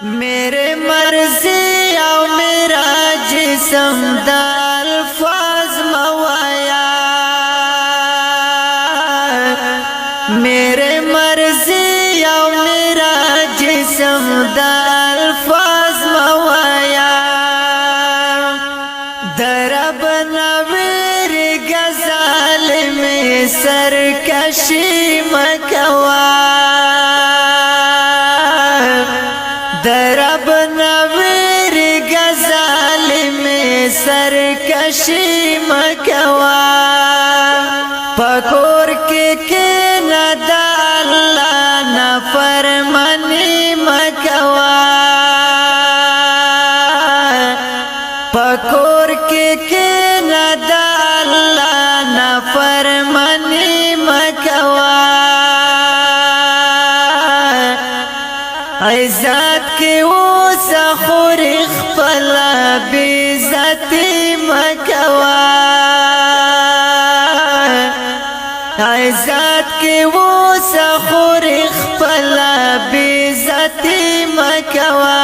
मेरे मर्जी और मेरा जिस्म दा अल्फाज मवाया। मेरे मर्जी और मेरा जिस्म दा अल्फाज मवाया। दरब नवीर गज़ाल में सरकशी मकवा। दरब नवीर गज़ाल में सरकशी मकवा। पकोर के नदाला न फरमानी मकवा। पकोर के नदाला न फरमानी मकवा। इज़्ज़त के वो सखुर खपला बेइज़्ज़ती मकवा। इज़्ज़त के वो सखुर खपला बेइज़्ज़ती मकवा।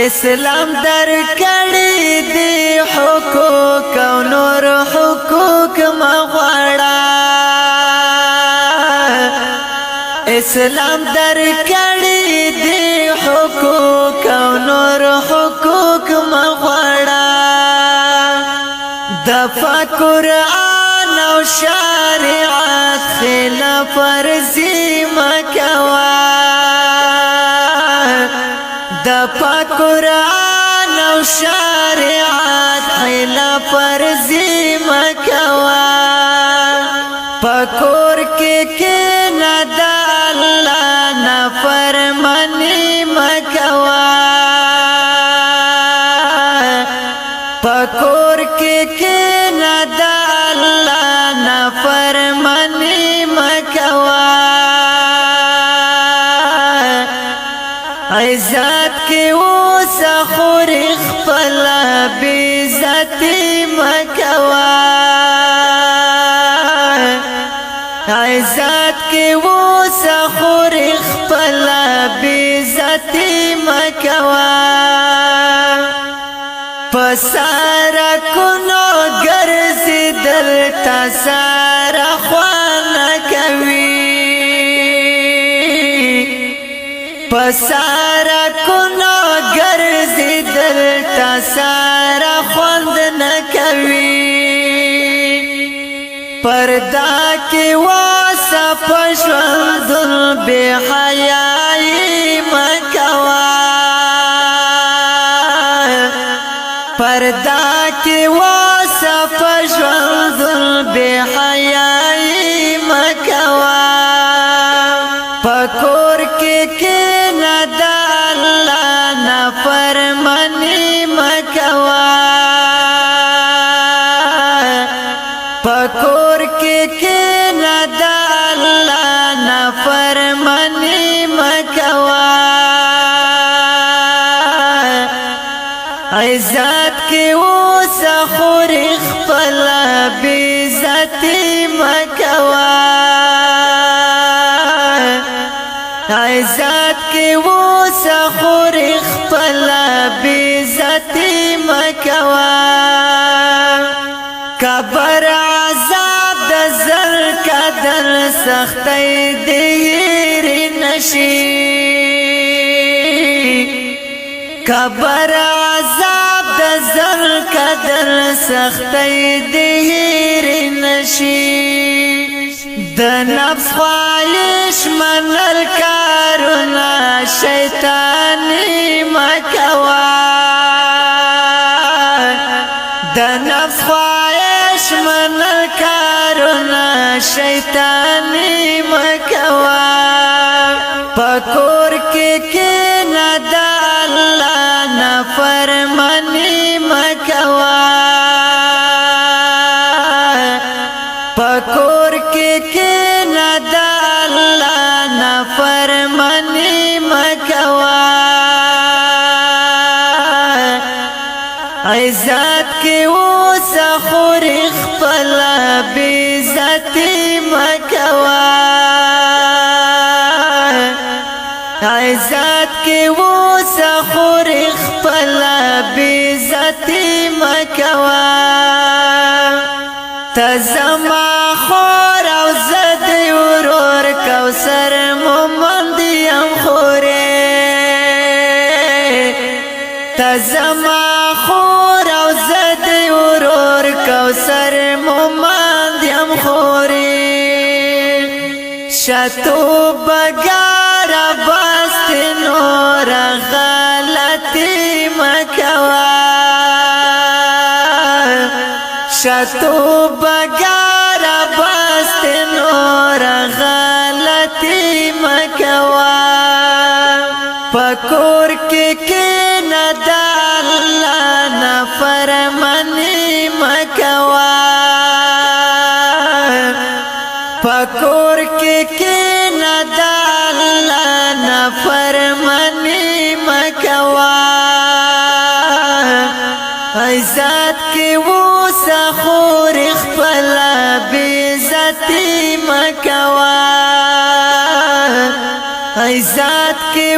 इस्लाम दर कड़ी दे हुकूक और नूर हुकूक मग़वाड़ा। इस्लाम दर कड़ी दे हुकूक और नूर हुकूक मग़वाड़ा। दफ़ा कुरान और शरीअत खिलाफ वर्जी मकवा। दफ़ा कुरान और शरीअत खिलाफ वर्जी मकवा। पकोर के नदाला न फरमानी मकवा। पकोर के नदाला न फरमानी मकवा। इज़्ज़त के वो सखुर खपला बेइज़्ज़ती मकवा। इज़्ज़त के वो सखुर खपला बेइज़्ज़ती मकवा। पसारा कुनो गर्ज दल तसारा ख्वाना कवी। पसारा कुनो गर्ज दल तसारा ख्वांद न कवी। पर्दा के वासा पशवंदुल बेहयाई मकवा। पर्दा के वासा पशवंदुल बेहयाई मकवा। पकोर के नदाला न फरमानी मकवा। पकोर के नदाला न फरमानी मकवा। इज़्ज़त के वो सखुर खपला बेइज़्ज़ती मकवा। इज़्ज़त के वो सखुर खपला बेइज़्ज़ती मकवा। कबर आज़ाब द ज़र कदर सख्ती देर नशी। कबर आज़ाब द ज़र कदर सख्ती देर नशी। द नफ्स ख्वाहिश मनल कारुना शैतानी मकवा। द नफ्स ख्वाहिश मनल कारुना शैतानी मकवा। पकोर के नदाला न फरमानी मकवा। पकोर के नदाला न फरमानी मकवा। इज़्ज़त के वो सखुर खपला बेइज़्ज़ती मकवा। इज़्ज़त کې وسه خور خپل بیزتی مکوا ته زما خور او زد ورور کوثر مومند یم خوره ته زما خور او زد ورور کوثر مومند یم خوره شتو بگار بست نور غلطی مکوا شتو بگار بست نور غلطی مکوا پکور کے ندا اللہ نفرمانی مکوا پکور کے ندا اللہ نفرمانی مکوا عزت کے وسه خور خپل بیزتی مکوا عزت کے